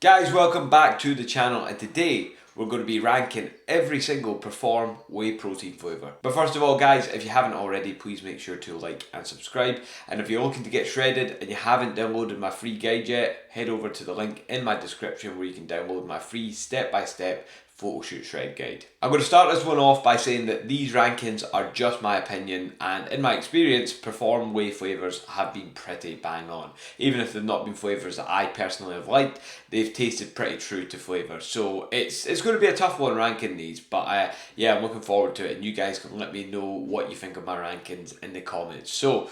Guys, welcome back to the channel, and today we're going to be ranking every single Per4m whey protein flavour. But first of all guys, if you haven't already, please make sure to like and subscribe. And if you're looking to get shredded and you haven't downloaded my free guide yet, head over to the link in my description where you can download my free step-by-step photo shoot shred guide. I'm going to start this one off by saying that these rankings are just my opinion, and in my experience, Per4m whey flavours have been pretty bang on. Even if they've not been flavours that I personally have liked, they've tasted pretty true to flavour. So it's going to be a tough one ranking these, but yeah, I'm looking forward to it, and you guys can let me know what you think of my rankings in the comments. So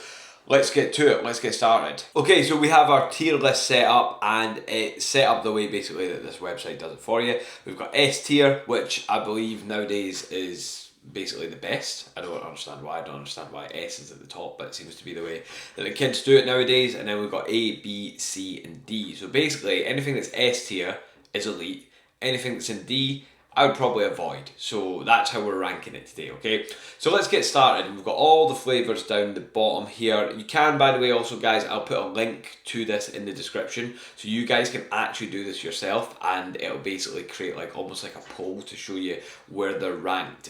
let's get to it, let's get started. Okay, so we have our tier list set up, and it's set up the way basically that this website does it for you. We've got S tier, which I believe nowadays is basically the best. I don't understand why S is at the top, but it seems to be the way that the kids do it nowadays. And then we've got A, B, C and D. So basically anything that's S tier is elite, anything that's in D I would probably avoid. So that's how we're ranking it today, okay? So let's get started. We've got all the flavours down the bottom here. You can, by the way, also guys, I'll put a link to this in the description so you guys can actually do this yourself, and it'll basically create like almost like a poll to show you where they're ranked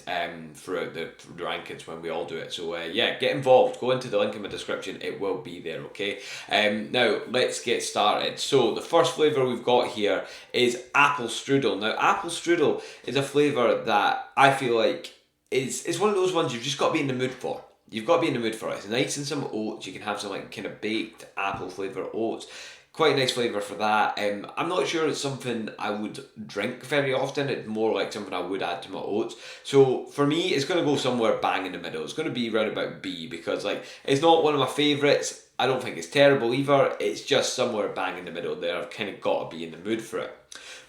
throughout the rankings when we all do it. So yeah, get involved. Go into the link in my description. It will be there, okay? Now, let's get started. So the first flavour we've got here is apple strudel. Now, apple strudel is a flavour that I feel like is one of those ones you've just got to be in the mood for. You've got to be in the mood for it. It's nice and some oats. You can have some like kind of baked apple flavour oats. Quite a nice flavour for that. I'm not sure it's something I would drink very often. It's more like something I would add to my oats. So for me, it's going to go somewhere bang in the middle. It's going to be around about B, because like it's not one of my favourites. I don't think it's terrible either. It's just somewhere bang in the middle there. I've kind of got to be in the mood for it.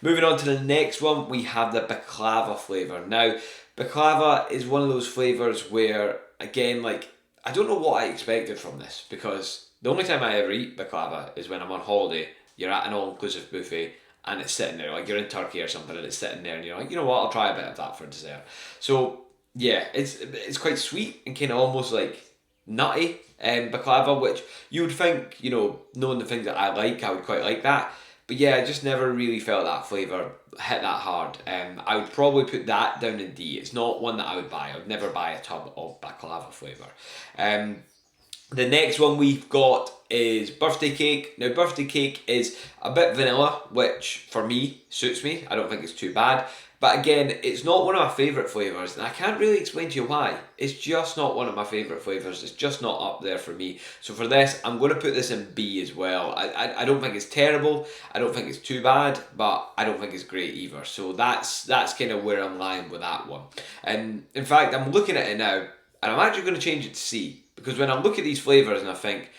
Moving on to the next one, we have the baklava flavour. Now, baklava is one of those flavours where, again, like, I don't know what I expected from this, because the only time I ever eat baklava is when I'm on holiday. You're at an all-inclusive buffet and it's sitting there, like you're in Turkey or something and it's sitting there and you're like, you know what, I'll try a bit of that for dessert. So, yeah, it's quite sweet and kind of almost like nutty baklava, which you would think, you know, knowing the things that I would quite like that. But yeah, I just never really felt that flavour hit that hard. I would probably put that down in D. It's not one that I would buy. I would never buy a tub of baklava flavour. The next one we've got is birthday cake. Now, birthday cake is a bit vanilla, which for me suits me. I don't think it's too bad. But again, it's not one of my favourite flavours, and I can't really explain to you why. It's just not one of my favourite flavours. It's just not up there for me. So for this, I'm going to put this in B as well. I don't think it's terrible. I don't think it's too bad, but I don't think it's great either. So that's kind of where I'm lying with that one. And in fact, I'm looking at it now, and I'm actually going to change it to C, because when I look at these flavours and I think,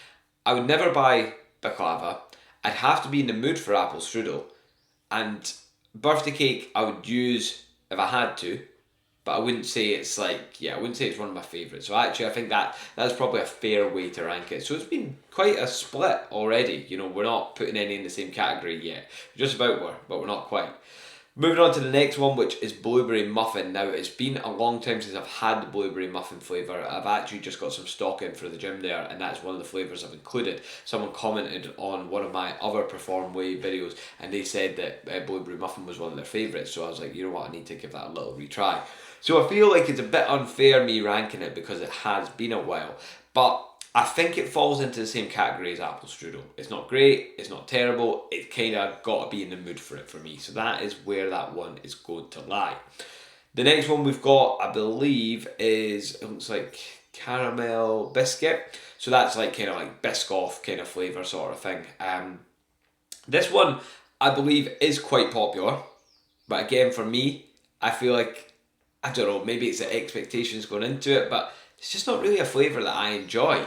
I would never buy baklava. I'd have to be in the mood for apple strudel, and birthday cake I would use if I had to, but I wouldn't say it's like, yeah, I wouldn't say it's one of my favourites. So actually I think that's probably a fair way to rank it. So it's been quite a split already. You know, we're not putting any in the same category yet. Just about were, but we're not quite. Moving on to the next one, which is blueberry muffin. Now, it's been a long time since I've had the blueberry muffin flavour. I've actually just got some stock in for the gym there, and that's one of the flavours I've included. Someone commented on one of my other Per4m whey videos, and they said that blueberry muffin was one of their favourites. So I was like, you know what, I need to give that a little retry. So I feel like it's a bit unfair me ranking it because it has been a while, but I think it falls into the same category as apple strudel. It's not great, it's not terrible, it kind of got to be in the mood for it for me. So that is where that one is going to lie. The next one we've got, I believe, is, it looks like caramel biscuit. So that's like kind of like Biscoff kind of flavour sort of thing. This one, I believe, is quite popular. But again, for me, I feel like, I don't know, maybe it's the expectations going into it, but it's just not really a flavour that I enjoy.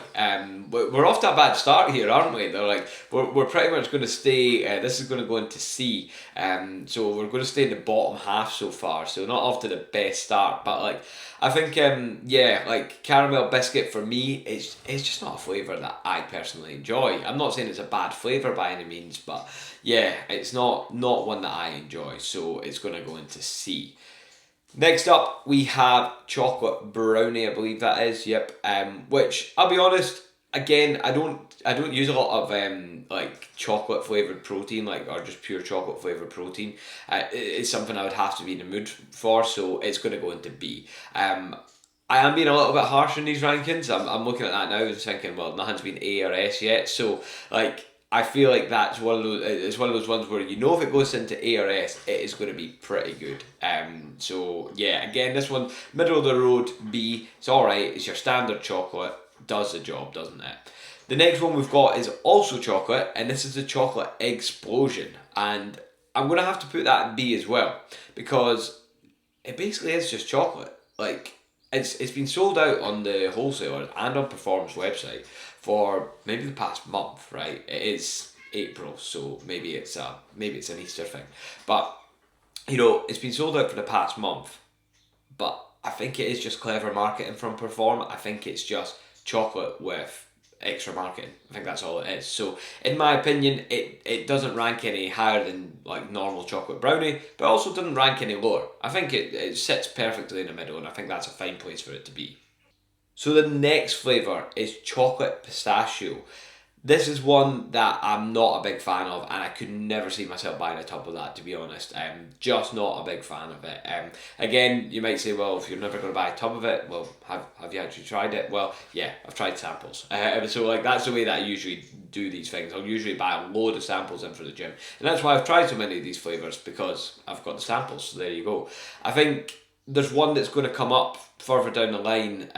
We're off to a bad start here, aren't we? They're like, we're pretty much going to stay, this is going to go into C. So we're going to stay in the bottom half so far. So not off to the best start, but like, I think, yeah, like caramel biscuit for me, it's just not a flavour that I personally enjoy. I'm not saying it's a bad flavour by any means, but yeah, it's not one that I enjoy. So it's going to go into C. Next up, we have chocolate brownie, I believe that is, yep. Which, I'll be honest, again, I don't use a lot of like chocolate flavored protein, or just pure chocolate flavored protein. It's something I would have to be in the mood for, so it's going to go into B. I am being a little bit harsh in these rankings. I'm looking at that now and thinking, well, nothing's been A or S yet. So I feel like that's one of those. It's one of those ones where you know if it goes into A or S, it is going to be pretty good. So yeah, again, this one middle of the road B. It's all right. It's your standard chocolate. Does the job, doesn't it? The next one we've got is also chocolate, and this is the chocolate explosion. And I'm going to have to put that in B as well, because it basically is just chocolate. It's been sold out on the wholesalers and on Per4m's website for maybe the past month, right? It is April, so maybe it's an Easter thing. But it's been sold out for the past month. But I think it is just clever marketing from Per4m. I think it's just chocolate with extra marketing. I think that's all it is. So in my opinion, it doesn't rank any higher than like normal chocolate brownie, but also doesn't rank any lower. I think it sits perfectly in the middle, and I think that's a fine place for it to be. So the next flavour is chocolate pistachio. This is one that I'm not a big fan of, and I could never see myself buying a tub of that, to be honest. Just not a big fan of it. Again, you might say, well, if you're never going to buy a tub of it, well, have you actually tried it? Well, yeah, I've tried samples. So that's the way that I usually do these things. I'll usually buy a load of samples in for the gym. And that's why I've tried so many of these flavours, because I've got the samples, so there you go. I think there's one that's going to come up further down the line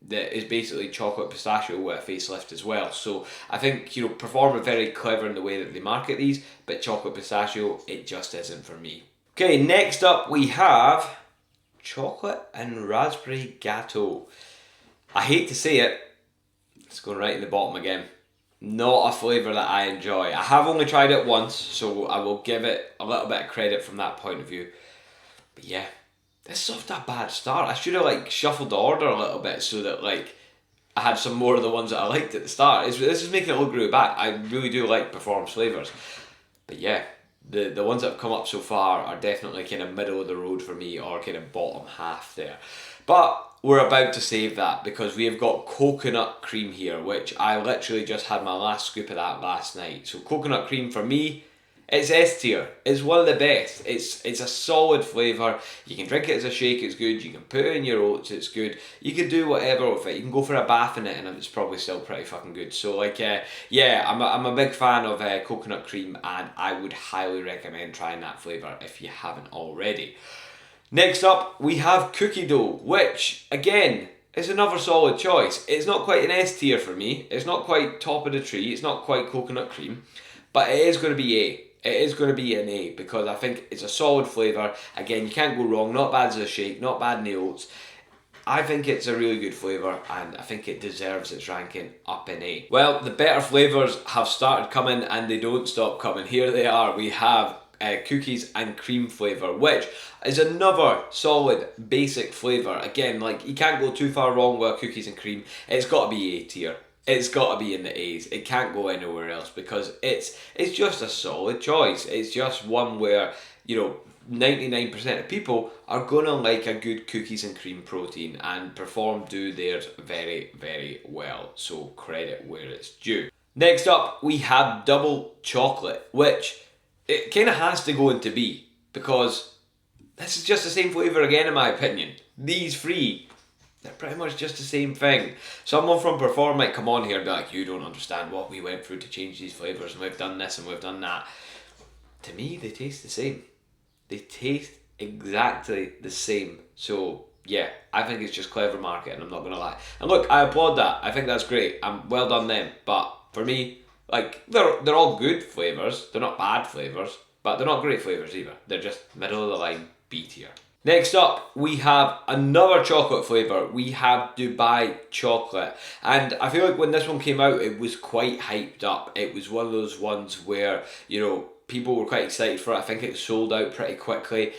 that is basically chocolate pistachio with a facelift as well. So I think Per4m are very clever in the way that they market these, but chocolate pistachio, it just isn't for me. Okay, next up we have chocolate and raspberry gâteau. I hate to say it, it's going right in the bottom again. Not a flavour that I enjoy. I have only tried it once, so I will give it a little bit of credit from that point of view. But yeah, this is off a bad start. I should have shuffled the order a little bit so that I had some more of the ones that I liked at the start. This is making it look really bad. I really do like Per4m's flavours. But yeah, the ones that have come up so far are definitely kind of middle of the road for me, or kind of bottom half there. But we're about to save that, because we have got coconut cream here, which I literally just had my last scoop of that last night. So coconut cream for me, it's S tier. It's one of the best. It's a solid flavour. You can drink it as a shake, it's good. You can put it in your oats, it's good. You can do whatever with it. You can go for a bath in it and it's probably still pretty fucking good. So yeah, I'm a big fan of coconut cream, and I would highly recommend trying that flavour if you haven't already. Next up, we have cookie dough, which again is another solid choice. It's not quite an S tier for me. It's not quite top of the tree. It's not quite coconut cream, but it is going to be A. It is going to be an A, because I think it's a solid flavour. Again, you can't go wrong. Not bad as a shake, not bad in the oats. I think it's a really good flavour, and I think it deserves its ranking up in A. Well, the better flavours have started coming, and they don't stop coming. Here they are. We have cookies and cream flavour, which is another solid basic flavour. Again, you can't go too far wrong with cookies and cream. It's got to be A tier. It's got to be in the A's. It can't go anywhere else, because it's just a solid choice. It's just one where 99% of people are gonna like a good cookies and cream protein, and Per4m do theirs very, very well. So credit where it's due. Next up, we have double chocolate, which it kind of has to go into B, because this is just the same flavour again, in my opinion. These three, they're pretty much just the same thing. Someone from Per4m might come on here and be like, you don't understand what we went through to change these flavours, and we've done this and we've done that. To me, they taste the same. They taste exactly the same. So yeah, I think it's just clever marketing, I'm not going to lie. And look, I applaud that. I think that's great. Well done them. But for me, they're all good flavours. They're not bad flavours, but they're not great flavours either. They're just middle of the line B tier. Next up, we have another chocolate flavour. We have Dubai chocolate. And I feel like when this one came out, it was quite hyped up. It was one of those ones where, people were quite excited for it. I think it sold out pretty quickly.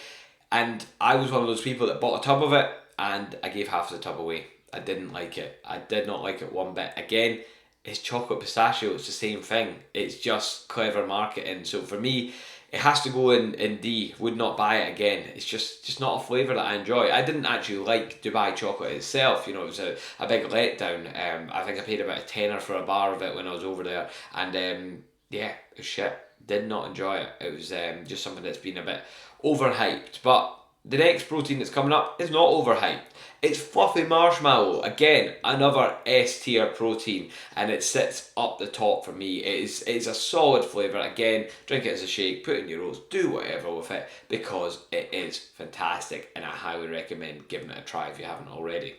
And I was one of those people that bought a tub of it, and I gave half the tub away. I didn't like it. I did not like it one bit. Again, it's chocolate pistachio. It's the same thing. It's just clever marketing. So for me, it has to go in D. Would not buy it again. It's just not a flavour that I enjoy. I didn't actually like Dubai chocolate itself. You know, it was a big letdown. I think I paid about a tenner for a bar of it when I was over there, and yeah, it was shit. Did not enjoy it. It was just something that's been a bit overhyped. But the next protein that's coming up is not overhyped. It's fluffy marshmallow. Again, another S tier protein, and it sits up the top for me. It's a solid flavour. Again, drink it as a shake, put it in your oats, do whatever with it, because it is fantastic, and I highly recommend giving it a try if you haven't already.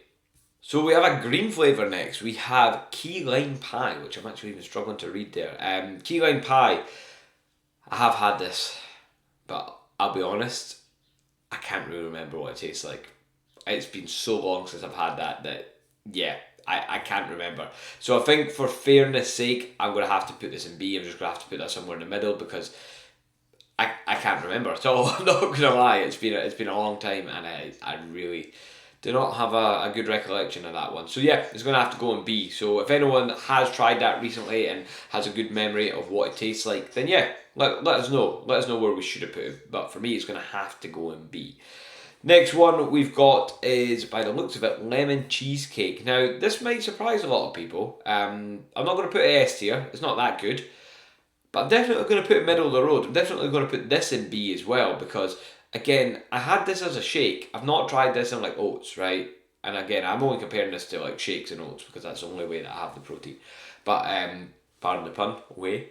So we have a green flavour next. We have key lime pie, which I'm actually even struggling to read there. Key lime pie, I have had this, but I'll be honest, I can't really remember what it tastes like. It's been so long since I've had that yeah, I can't remember. So I think for fairness sake, I'm going to have to put this in B. I'm just going to have to put that somewhere in the middle, because I can't remember at all. I'm not going to lie, it's been a long time, and I really do not have a good recollection of that one. So yeah, it's going to have to go in B. So if anyone has tried that recently and has a good memory of what it tastes like, then yeah, let us know. Let us know where we should have put it. But for me, it's going to have to go in B. Next one we've got is, by the looks of it, lemon cheesecake. Now, this might surprise a lot of people. I'm not going to put it S tier. It's not that good. But I'm definitely going to put it middle of the road. I'm definitely going to put this in B as well, because, again, I had this as a shake. I've not tried this in like oats, right? And again, I'm only comparing this to like shakes and oats, because that's the only way that I have the protein. But, pardon the pun, whey.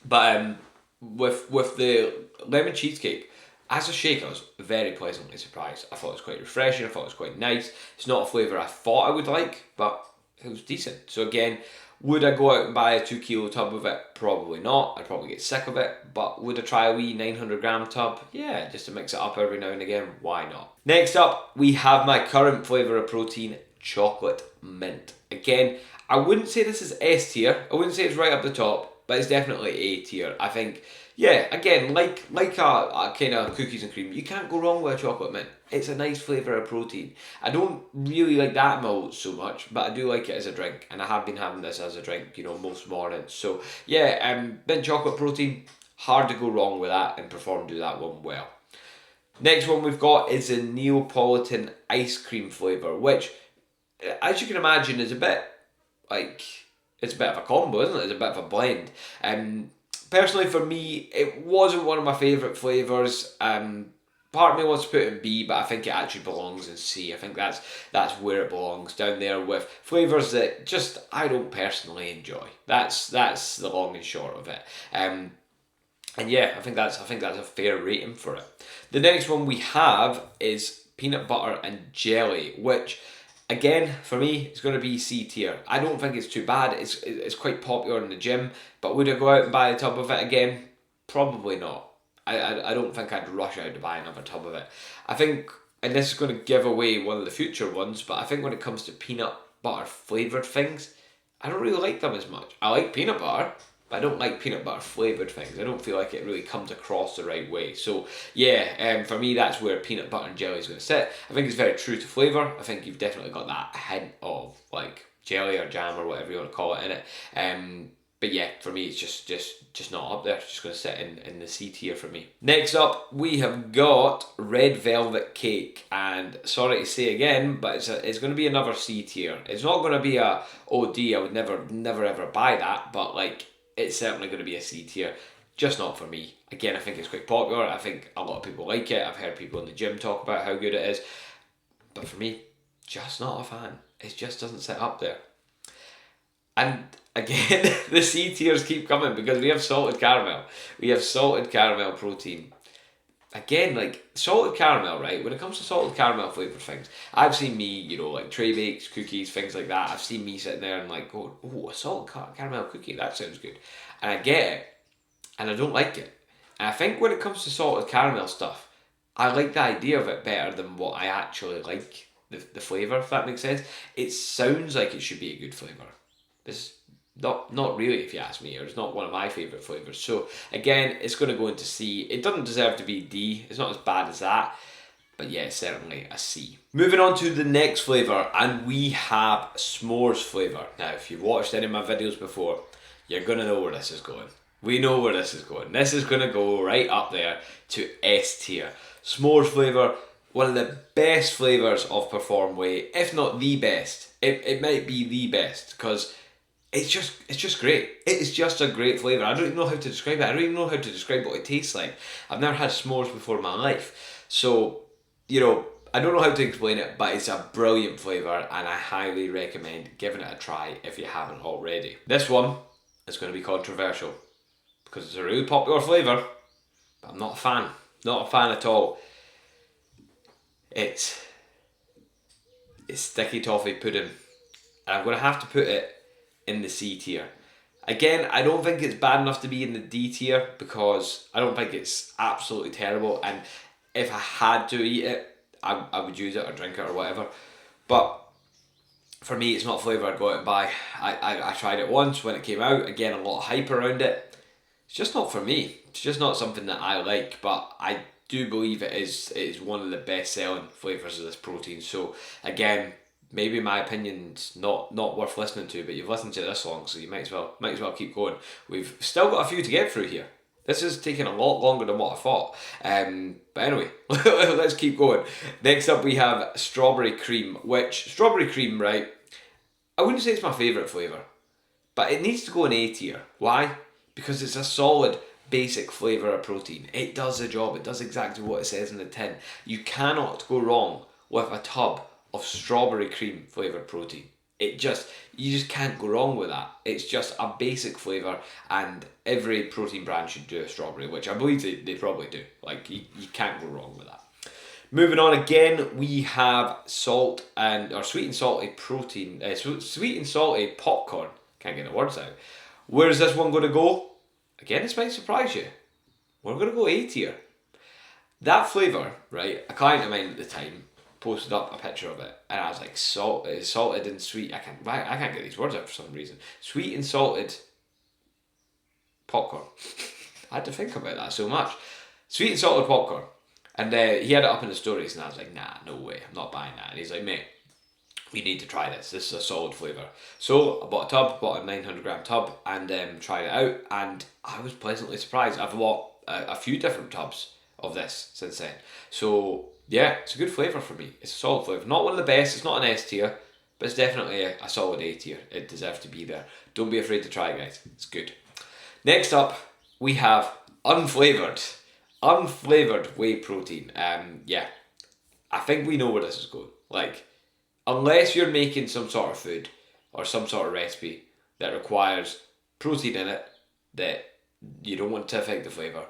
But with the lemon cheesecake, as a shake, I was very pleasantly surprised. I thought it was quite refreshing. I thought it was quite nice. It's not a flavour I thought I would like, but it was decent. So again, would I go out and buy a 2 kilo tub of it? Probably not. I'd probably get sick of it. But would I try a wee 900 gram tub? Yeah, just to mix it up every now and again. Why not? Next up, we have my current flavour of protein, chocolate mint. Again, I wouldn't say this is S tier. I wouldn't say it's right up the top, but it's definitely A tier. I think, yeah, again, like a kind of cookies and cream, you can't go wrong with a chocolate mint. It's a nice flavour of protein. I don't really like that in my oats so much, but I do like it as a drink, and I have been having this as a drink, you know, most mornings. So yeah, mint chocolate protein, hard to go wrong with that, and Per4m do that one well. Next one we've got is a Neapolitan ice cream flavour, which, as you can imagine, is a bit like, it's a bit of a combo, isn't it? It's a bit of a blend. Personally, for me, it wasn't one of my favourite flavours. Part of me wants to put it in B, but I think it actually belongs in C. I think that's where it belongs, down there with flavours that just I don't personally enjoy. That's the long and short of it. And yeah, I think that's a fair rating for it. The next one we have is peanut butter and jelly, which, again, for me, it's going to be C tier. I don't think it's too bad. It's quite popular in the gym, but would I go out and buy a tub of it again? Probably not. I don't think I'd rush out to buy another tub of it. I think, and this is going to give away one of the future ones, but I think when it comes to peanut butter flavoured things, I don't really like them as much. I like peanut butter, but I don't like peanut butter flavoured things. I don't feel like it really comes across the right way. So yeah, for me, that's where peanut butter and jelly is going to sit. I think it's very true to flavour. I think you've definitely got that hint of like jelly or jam or whatever you want to call it in it. But yeah, for me, it's just not up there. It's just going to sit in the C tier for me. Next up, we have got red velvet cake, and sorry to say again, but it's going to be another C tier. It's not going to be a OD. I would never ever buy that, but like, it's certainly going to be a C tier. Just not for me. Again, I think it's quite popular. I think a lot of people like it. I've heard people in the gym talk about how good it is, but for me, just not a fan. It just doesn't sit up there. And again, the C tiers keep coming because we have salted caramel. We have salted caramel protein. Again, like salted caramel, right? When it comes to salted caramel flavoured things, I've seen me, you know, like tray bakes, cookies, things like that. I've seen me sitting there and like going, oh, a salted caramel cookie, that sounds good. And I get it, and I don't like it. And I think when it comes to salted caramel stuff, I like the idea of it better than what I actually like, the flavour, if that makes sense. It sounds like it should be a good flavour. It's not really, if you ask me, or it's not one of my favourite flavours. So again, it's going to go into C. It doesn't deserve to be D. It's not as bad as that, but yeah, it's certainly a C. Moving on to the next flavour, and we have s'mores flavour. Now, if you've watched any of my videos before, you're going to know where this is going. We know where this is going. This is going to go right up there to S tier. S'mores flavour, one of the best flavours of Per4m WHEY, if not the best. It might be the best because it's just great. It is just a great flavour. I don't even know how to describe it. I don't even know how to describe what it tastes like. I've never had s'mores before in my life. So, you know, I don't know how to explain it, but it's a brilliant flavour and I highly recommend giving it a try if you haven't already. This one is going to be controversial because it's a really popular flavour, but I'm not a fan. Not a fan at all. It's sticky toffee pudding. And I'm going to have to put it in the C tier. Again, I don't think it's bad enough to be in the D tier because I don't think it's absolutely terrible. And if I had to eat it, I would use it or drink it or whatever. But for me, it's not a flavour I'd go out and buy. I tried it once when it came out. Again, a lot of hype around it. It's just not for me. It's just not something that I like, but I do believe it is one of the best selling flavours of this protein. So again, maybe my opinion's not worth listening to, but you've listened to this long, so you might as well keep going. We've still got a few to get through here. This is taking a lot longer than what I thought. But anyway, let's keep going. Next up we have strawberry cream, which strawberry cream, right, I wouldn't say it's my favourite flavour, but it needs to go in A tier. Why? Because it's a solid basic flavour of protein. It does the job. It does exactly what it says in the tin. You cannot go wrong with a tub of strawberry cream flavoured protein. You just can't go wrong with that. It's just a basic flavour, and every protein brand should do a strawberry, which I believe they probably do. Like, you can't go wrong with that. Moving on again, we have sweet and salty protein, sweet and salty popcorn. Can't get the words out. Where's this one going to go? Again, this might surprise you. We're going to go A tier. That flavour, right, a client of mine at the time posted up a picture of it, and I was like, salted and sweet. I can't get these words out for some reason. Sweet and salted popcorn. I had to think about that so much. Sweet and salted popcorn. And he had it up in the stories, and I was like, nah, no way, I'm not buying that. And he's like, mate, we need to try this. This is a solid flavour. So I bought a 900 gram tub, and tried it out, and I was pleasantly surprised. I've bought a few different tubs of this since then. So yeah, it's a good flavour for me. It's a solid flavour. Not one of the best, it's not an S tier, but it's definitely a solid A tier. It deserves to be there. Don't be afraid to try it, guys. It's good. Next up, we have unflavoured whey protein. Yeah, I think we know where this is going. Like, unless you're making some sort of food or some sort of recipe that requires protein in it that you don't want to affect the flavour,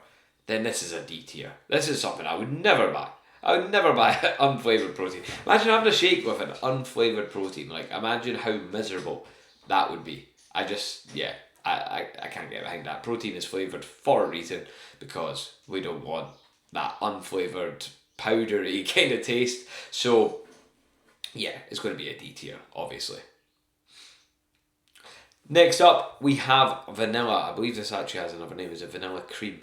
then this is a D tier. This is something I would never buy. I would never buy unflavoured protein. Imagine having a shake with an unflavoured protein. Like, imagine how miserable that would be. I can't get behind that. Protein is flavoured for a reason, because we don't want that unflavoured, powdery kind of taste. So yeah, it's going to be a D tier, obviously. Next up, we have vanilla. I believe this actually has another name. It's a vanilla cream,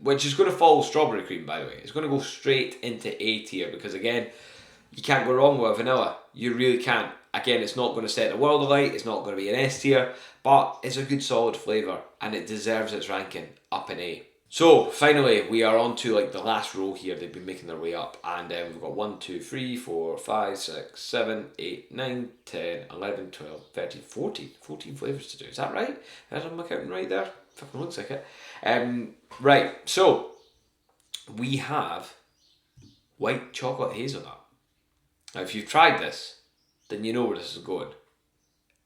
which is going to follow strawberry cream, by the way. It's going to go straight into A tier because, again, you can't go wrong with vanilla. You really can't. Again, it's not going to set the world alight. It's not going to be an S tier, but it's a good solid flavour and it deserves its ranking up in A. So finally, we are on to like the last row here. They've been making their way up, and we've got 1, 2, 3, 4, 5, 6, 7, 8, 9, 10, 11, 12, 13, 14 flavours to do. Is that right? Am I counting right there? Fucking looks like it. Right, so we have white chocolate hazelnut. Now, if you've tried this, then you know where this is going.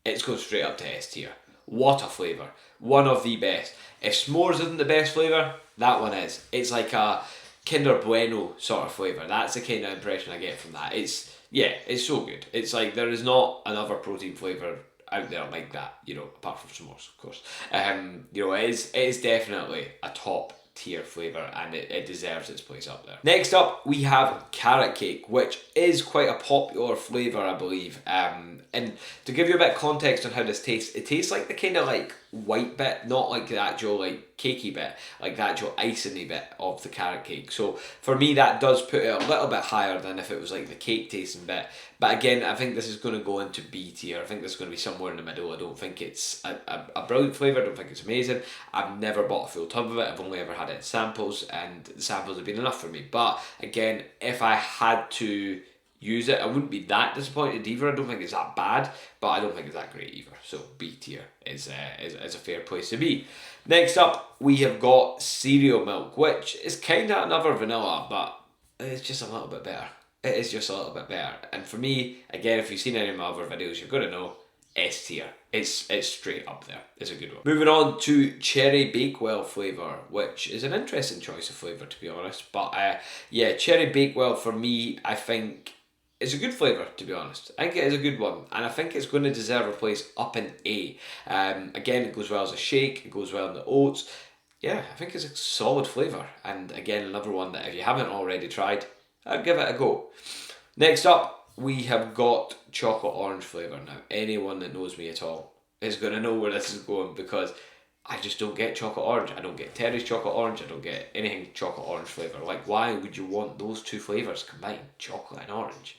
It's going straight up to S tier. What a flavour. One of the best. If s'mores isn't the best flavour, that one is. It's like a Kinder Bueno sort of flavour. That's the kind of impression I get from that. It's so good. It's like there is not another protein flavour out there like that, you know, apart from s'mores, of course. You know, it is definitely a top tier flavour, and it deserves its place up there. Next up, we have carrot cake, which is quite a popular flavour, I believe. And to give you a bit of context on how this tastes, it tastes like the kind of like white bit, not like the actual like cakey bit, like the actual icing bit of the carrot cake. So for me, that does put it a little bit higher than if it was like the cake tasting bit. But again, I think this is going to go into B tier. I think this is going to be somewhere in the middle. I don't think it's a brilliant flavour. I don't think it's amazing. I've never bought a full tub of it. I've only ever had it in samples, and the samples have been enough for me. But again, if I had to use it, I wouldn't be that disappointed either. I don't think it's that bad, but I don't think it's that great either. So B tier is a fair place to be. Next up, we have got cereal milk, which is kind of another vanilla, but it's just a little bit better. It is just a little bit better. And for me, again, if you've seen any of my other videos, you're going to know S tier. It's straight up there. It's a good one. Moving on to cherry bakewell flavour, which is an interesting choice of flavour, to be honest. But yeah, cherry bakewell for me, I think it's a good flavour, to be honest. I think it is a good one, and I think it's going to deserve a place up in A. Again, it goes well as a shake, it goes well in the oats. Yeah, I think it's a solid flavour, and again, another one that if you haven't already tried, I'd give it a go. Next up, we have got chocolate orange flavour. Now, anyone that knows me at all is going to know where this is going, because I just don't get chocolate orange. I don't get Terry's chocolate orange. I don't get anything chocolate orange flavour. Like, why would you want those two flavours combined, chocolate and orange?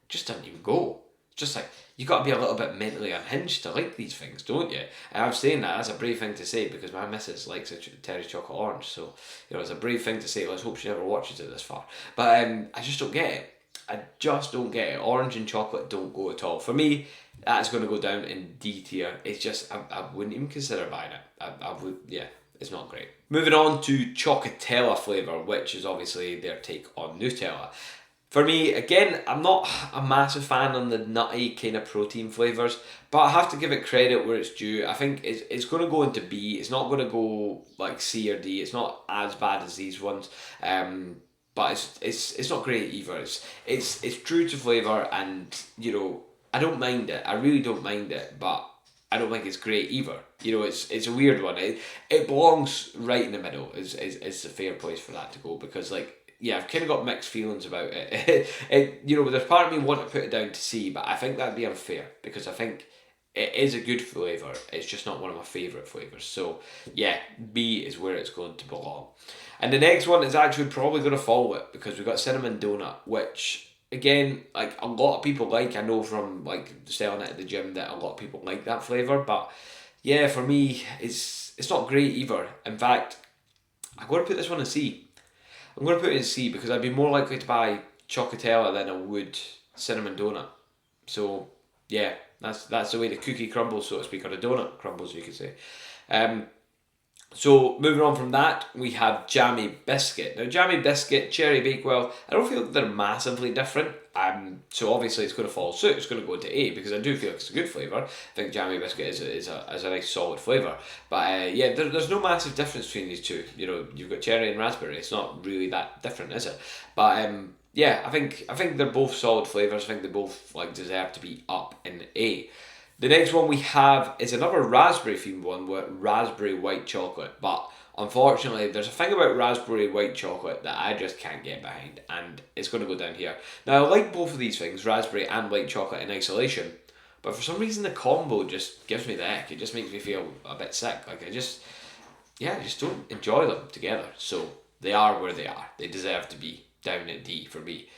Just doesn't even go. Just like, you got to be a little bit mentally unhinged to like these things, don't you? And I'm saying that, that's a brave thing to say, because my missus likes a Terry's chocolate orange, so you know, it's a brave thing to say. Let's hope she never watches it this far. But I just don't get it. I just don't get it. Orange and chocolate don't go at all. For me, that's going to go down in D tier. It's just, I wouldn't even consider buying it. I would, yeah, it's not great. Moving on to Chocolatella flavour, which is obviously their take on Nutella. For me, again, I'm not a massive fan on the nutty kind of protein flavours, but I have to give it credit where it's due. I think it's going to go into B. It's not going to go like C or D. It's not as bad as these ones, but it's not great either. It's true to flavour, and you know, I don't mind it. I really don't mind it, but I don't think it's great either. You know, it's a weird one. It belongs right in the middle. Is a fair place for that to go, because like, yeah, I've kind of got mixed feelings about it. You know, there's part of me wanting to put it down to C, but I think that'd be unfair, because I think it is a good flavour. It's just not one of my favourite flavours. So yeah, B is where it's going to belong. And the next one is actually probably going to follow it, because we've got cinnamon donut, which again, like a lot of people like. I know from like selling it at the gym that a lot of people like that flavour, but yeah, for me, it's not great either. In fact, I'm going to put this one in C. I'm going to put it in C, because I'd be more likely to buy Chocolatella than I would cinnamon donut. So yeah, that's the way the cookie crumbles, so to speak, or the donut crumbles, you could say. So moving on from that, we have Jammy Biscuit. Now, Jammy Biscuit, Cherry Bakewell, I don't feel they're massively different. So obviously it's going to follow suit. It's going to go into A, because I do feel like it's a good flavour. I think Jammy Biscuit is a nice solid flavour. But yeah, there's no massive difference between these two. You know, you've got cherry and raspberry. It's not really that different, is it? But yeah, I think they're both solid flavours. I think they both like deserve to be up in A. The next one we have is another raspberry themed one with raspberry white chocolate, but unfortunately there's a thing about raspberry white chocolate that I just can't get behind, and it's going to go down here. Now, I like both of these things, raspberry and white chocolate in isolation, but for some reason the combo just gives me the ick. It just makes me feel a bit sick. Like I just don't enjoy them together. So they are where they are. They deserve to be down at D for me.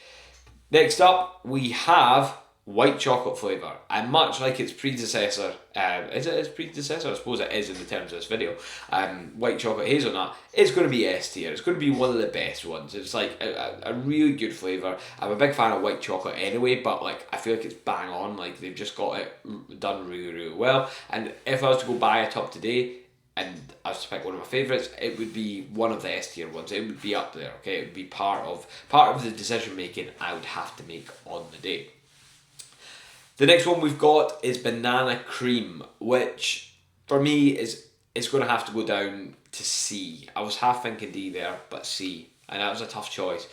Next up, we have white chocolate flavour, and much like its predecessor, is it its predecessor? I suppose it is in the terms of this video. White chocolate hazelnut, it's going to be S tier. It's going to be one of the best ones. It's like a really good flavour. I'm a big fan of white chocolate anyway, but like I feel like it's bang on. Like they've just got it done really, really well. And if I was to go buy a tub today, and I was to pick one of my favourites, it would be one of the S tier ones. It would be up there. Okay, it would be part of the decision making I would have to make on the day. The next one we've got is banana cream, which for me is going to have to go down to C. I was half thinking D there, but C, and that was a tough choice.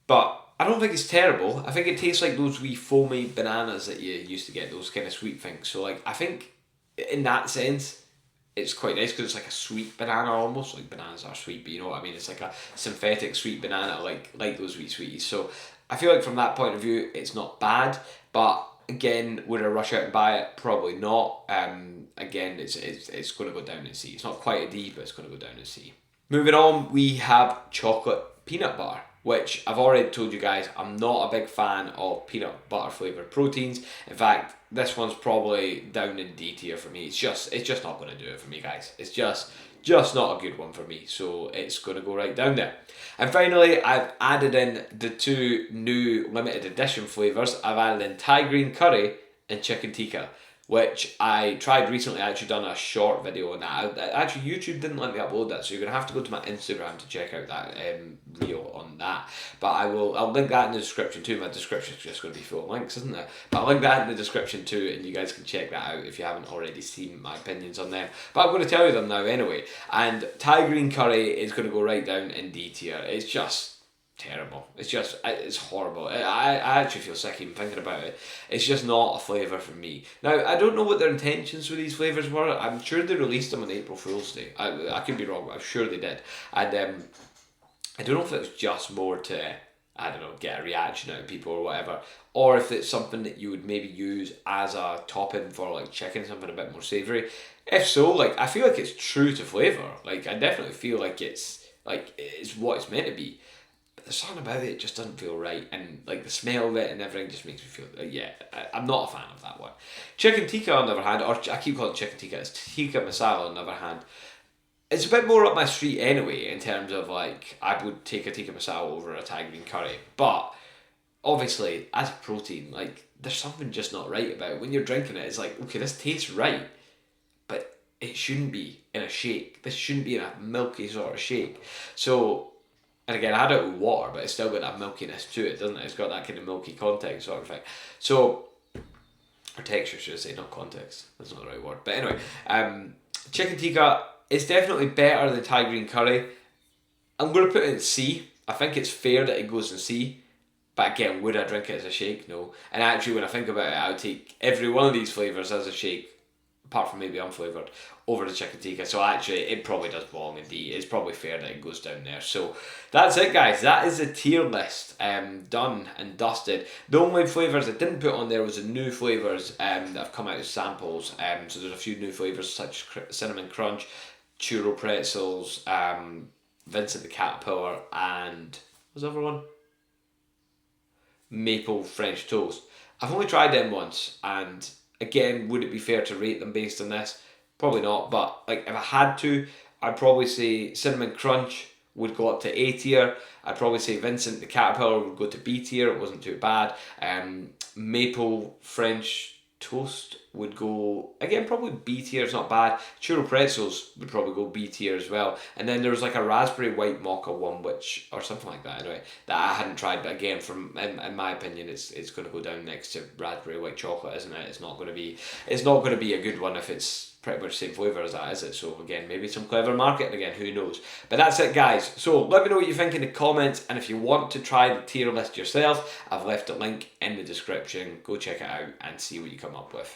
But I don't think it's terrible. I think it tastes like those wee foamy bananas that you used to get, those kind of sweet things. So like I think in that sense, it's quite nice, because it's like a sweet banana almost. Like bananas are sweet, but you know what I mean. It's like a synthetic sweet banana, like those wee sweeties. So I feel like from that point of view, it's not bad, but Again, would I rush out and buy it? Probably not. Again, it's going to go down in C. It's not quite a D, but it's going to go down in C. Moving on, we have chocolate peanut butter, which I've already told you guys, I'm not a big fan of peanut butter flavoured proteins. In fact, this one's probably down in D tier for me. It's just not going to do it for me, guys. It's just not a good one for me, so it's going to go right down there. And finally, I've added in the 2 new limited edition flavours. I've added in Thai green curry and chicken tikka, which I tried recently. I actually done a short video on that. Actually, YouTube didn't let me upload that, so you're going to have to go to my Instagram to check out that reel on that. But I'll link that in the description too. My description's just going to be full of links, isn't it? But I'll link that in the description too, and you guys can check that out if you haven't already seen my opinions on them. But I'm going to tell you them now anyway. And Thai green curry is going to go right down in D tier. It's just terrible. It's horrible. I actually feel sick even thinking about it. It's just not a flavour for me. Now, I don't know what their intentions with these flavours were. I'm sure they released them on April Fool's Day. I could be wrong, but I'm sure they did. And I don't know if it was just more to, I don't know, get a reaction out of people or whatever, or if it's something that you would maybe use as a topping for like chicken, something a bit more savoury. If so, like, I feel like it's true to flavour. Like, I definitely feel like it's what it's meant to be. There's something about it just doesn't feel right, and like the smell of it and everything just makes me feel I'm not a fan of that one. Chicken tikka on the other hand, or I keep calling it chicken tikka, it's tikka masala on the other hand, it's a bit more up my street anyway in terms of like I would take a tikka masala over a Thai green curry, but obviously as a protein, like there's something just not right about it. When you're drinking it, it's like, okay, this tastes right, but it shouldn't be in a shake. This shouldn't be in a milky sort of shake. So, and again, I had it with water, but it's still got that milkiness to it, doesn't it? It's got that kind of milky context sort of thing. So, or texture, should I say, not context. That's not the right word. But anyway, chicken tikka is definitely better than Thai green curry. I'm going to put it in C. I think it's fair that it goes in C. But again, would I drink it as a shake? No. And actually, when I think about it, I would take every one of these flavours as a shake, apart from maybe unflavoured, over the chicken tikka. So actually, it probably does belong in D. It's probably fair that it goes down there. So that's it, guys. That is the tier list done and dusted. The only flavours I didn't put on there was the new flavours that have come out as samples. So there's a few new flavours such as Cinnamon Crunch, Churro Pretzels, Vincent the Caterpillar, and what was the other one? Maple French Toast. I've only tried them once, and again, would it be fair to rate them based on this? Probably not, but like if I had to, I'd probably say Cinnamon Crunch would go up to A tier. I'd probably say Vincent the Caterpillar would go to B tier. It wasn't too bad. Maple French Toast would go, again, probably B tier. It's not bad. Churro Pretzels would probably go B tier as well. And then there was like a raspberry white mocha one, which, or something like that anyway, that I hadn't tried. But again, in my opinion, it's going to go down next to raspberry white chocolate, isn't it? It's not going to be a good one if it's pretty much the same flavour as that, is it? So again, maybe some clever marketing again, who knows. But that's it, guys. So let me know what you think in the comments, and if you want to try the tier list yourself, I've left a link in the description. Go check it out and see what you come up with.